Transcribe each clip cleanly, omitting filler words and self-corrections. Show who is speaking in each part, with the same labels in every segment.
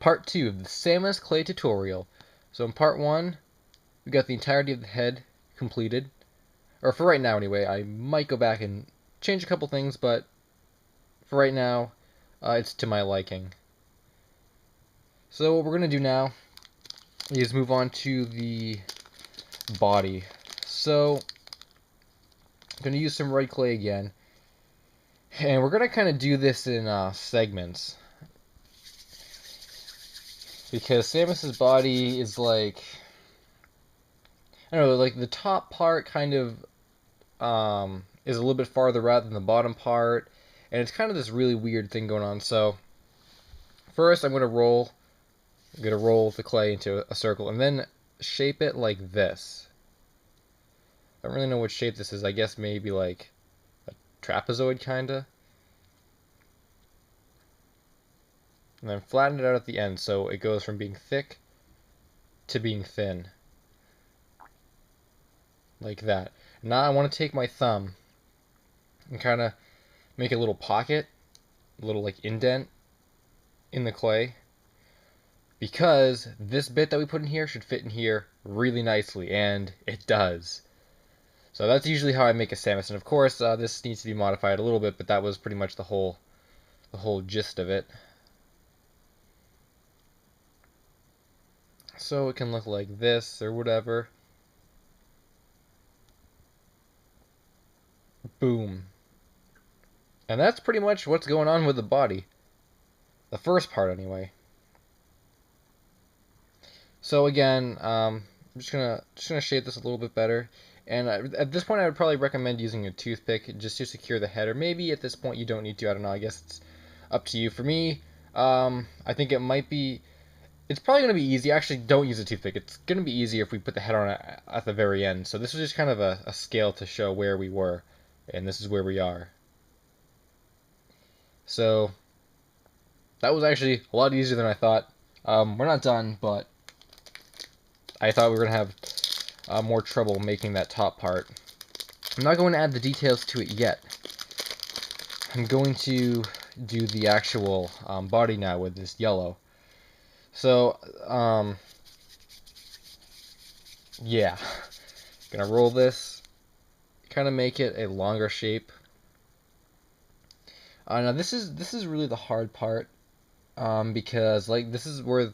Speaker 1: part 2 of the Samus clay tutorial. So in part 1, we got the entirety of the head completed. Or for right now anyway. I might go back and change a couple things, but for right now, it's to my liking. So what we're going to do now is move on to the body. So I'm going to use some red clay again. And we're going to kind of do this in segments. Because Samus's body is like, I don't know, like the top part kind of is a little bit farther out than the bottom part. And it's kind of this really weird thing going on. So first I'm going to roll the clay into a circle and then shape it like this. I don't really know what shape this is. I guess maybe like a trapezoid kinda. And then flatten it out at the end so it goes from being thick to being thin. Like that. Now I want to take my thumb and kind of make a little pocket, a little like indent in the clay. Because this bit that we put in here should fit in here really nicely, and it does. So that's usually how I make a Samus, and of course this needs to be modified a little bit, but that was pretty much the whole gist of it. So it can look like this or whatever. Boom. And that's pretty much what's going on with the body. The first part anyway. So again, I'm just gonna shape this a little bit better. And at this point, I would probably recommend using a toothpick just to secure the head. Or maybe at this point you don't need to. I don't know. I guess it's up to you. For me, I think it might be. It's probably going to be easy. Actually, don't use a toothpick. It's going to be easier if we put the head on at the very end. So this was just kind of a scale to show where we were. And this is where we are. So that was actually a lot easier than I thought. We're not done, but I thought we were going to have more trouble making that top part. I'm not going to add the details to it yet. I'm going to do the actual body now with this yellow. So, yeah. Gonna roll this, kind of make it a longer shape. Now this is really the hard part, because like this is where,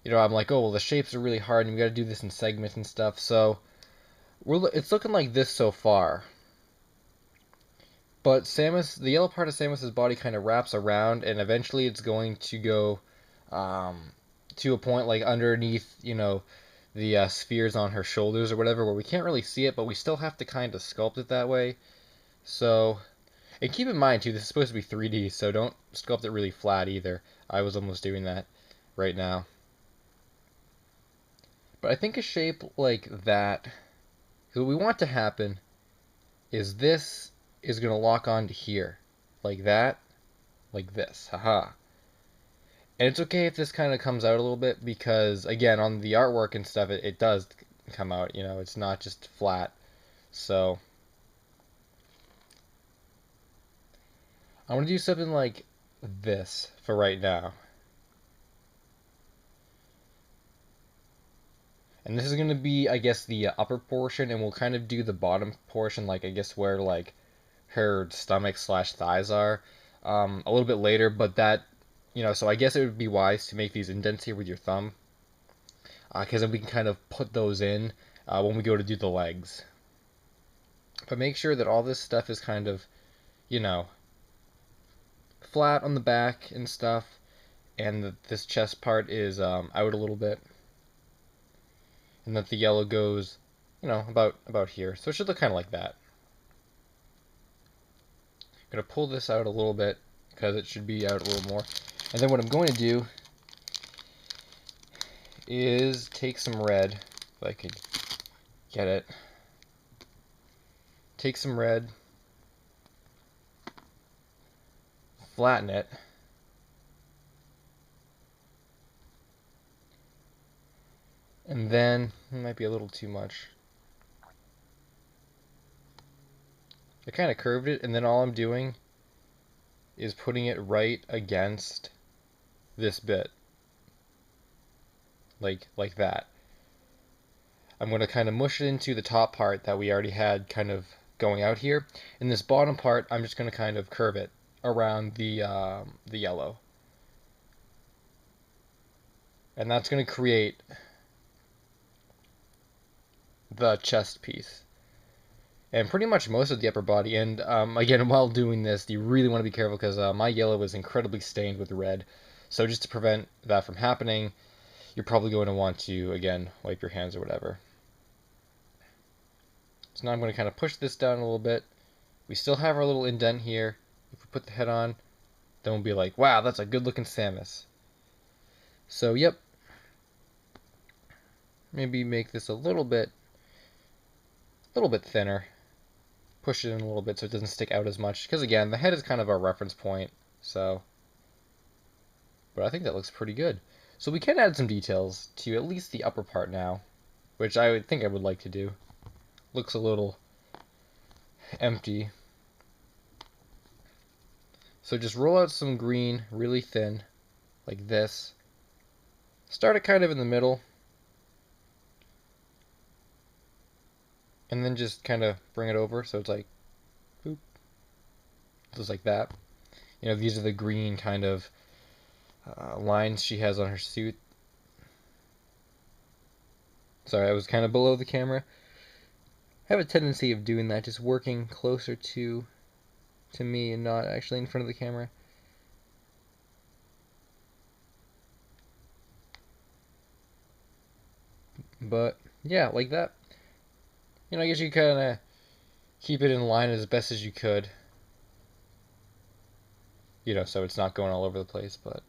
Speaker 1: I'm like, oh well, the shapes are really hard, and we got to do this in segments and stuff. So it's looking like this so far. But Samus, the yellow part of Samus's body kind of wraps around, and eventually it's going to go to a point like underneath, the spheres on her shoulders or whatever, where we can't really see it, but we still have to kind of sculpt it that way. So, and keep in mind too, this is supposed to be 3D, so don't sculpt it really flat either. I was almost doing that right now. But I think a shape like that, what we want to happen is this is going to lock onto here, like that, like this, haha. And it's okay if this kind of comes out a little bit, because again, on the artwork and stuff, it does come out, it's not just flat. So I want to do something like this for right now. And this is going to be, I guess, the upper portion, and we'll kind of do the bottom portion, like I guess where like her stomach / thighs are, a little bit later, but that, so I guess it would be wise to make these indents here with your thumb, because then we can kind of put those in when we go to do the legs. But make sure that all this stuff is kind of, flat on the back and stuff, and that this chest part is out a little bit, and that the yellow goes, about here. So it should look kind of like that. I'm going to pull this out a little bit because it should be out a little more. And then what I'm going to do is take some red, if I could get it. Take some red, flatten it, and then, it might be a little too much. I kind of curved it, and then all I'm doing is putting it right against this bit. like that. I'm going to kind of mush it into the top part that we already had kind of going out here. In this bottom part, I'm just going to kind of curve it around the yellow. And that's going to create the chest piece. And pretty much most of the upper body. And again, while doing this, you really want to be careful because my yellow was incredibly stained with red. So just to prevent that from happening, you're probably going to want to, again, wipe your hands or whatever. So now I'm going to kind of push this down a little bit. We still have our little indent here. If we put the head on, then we'll be like, wow, that's a good looking Samus. So, yep. Maybe make this a little bit thinner. Push it in a little bit so it doesn't stick out as much. Because again, the head is kind of our reference point. So, but I think that looks pretty good. So we can add some details to at least the upper part now, which I would think I would like to do. Looks a little empty. So just roll out some green really thin, like this. Start it kind of in the middle. And then just kind of bring it over so it's like, boop. Just like that. You know, these are the green kind of lines she has on her suit. Sorry, I was kind of below the camera. I have a tendency of doing that, just working closer to me and not actually in front of the camera. But yeah, like that. You know, I guess you kind of keep it in line as best as you could. You know, so it's not going all over the place, but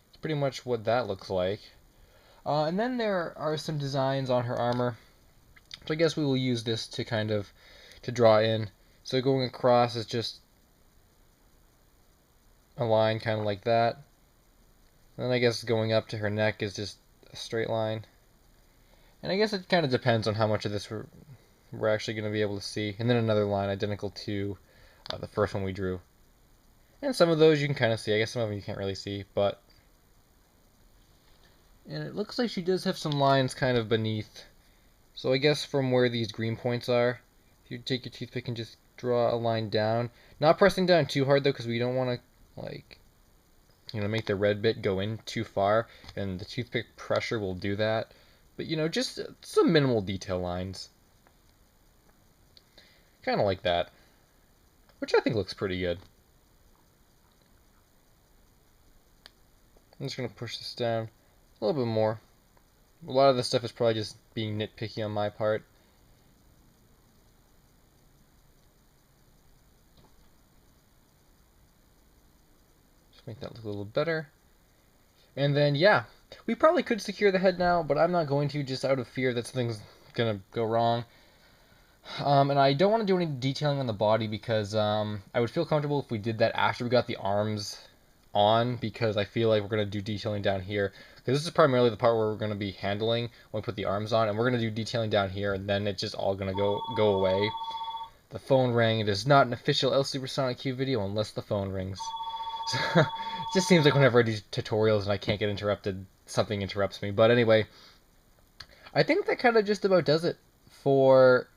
Speaker 1: it's pretty much what that looks like. And then there are some designs on her armor, which I guess we will use this to kind of to draw in. So going across is just a line kind of like that. And then I guess going up to her neck is just a straight line. And I guess it kind of depends on how much of this we're actually going to be able to see. And then another line identical to the first one we drew. And some of those you can kind of see. I guess some of them you can't really see, but... And it looks like she does have some lines kind of beneath. So I guess from where these green points are, if you take your toothpick and just draw a line down. Not pressing down too hard though, because we don't want to, like, you know, make the red bit go in too far. And the toothpick pressure will do that. But, you know, just some minimal detail lines. Kind of like that. Which I think looks pretty good. I'm just going to push this down a little bit more. A lot of this stuff is probably just being nitpicky on my part. Just make that look a little better. And then, yeah, we probably could secure the head now, but I'm not going to, just out of fear that something's going to go wrong. And I don't want to do any detailing on the body because I would feel comfortable if we did that after we got the arms on, because I feel like we're going to do detailing down here. Because this is primarily the part where we're going to be handling when we put the arms on, and we're going to do detailing down here, and then it's just all going to go away. The phone rang. It is not an official LSuperSonicQ video unless the phone rings. So, it just seems like whenever I do tutorials and I can't get interrupted, something interrupts me. But anyway, I think that kind of just about does it for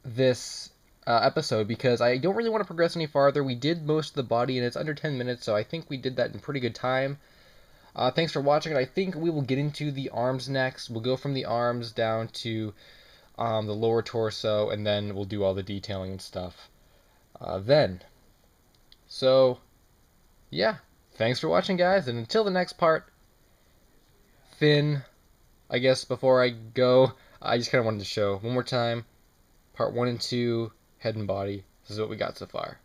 Speaker 1: this episode, because I don't really want to progress any farther. We did most of the body and it's under 10 minutes, so I think we did that in pretty good time. Thanks for watching, and I think we will get into the arms next. We'll go from the arms down to the lower torso, and then we'll do all the detailing and stuff then. So, yeah, thanks for watching, guys, and until the next part, Finn, I guess before I go, I just kind of wanted to show one more time, part 1 and 2, head and body. This is what we got so far.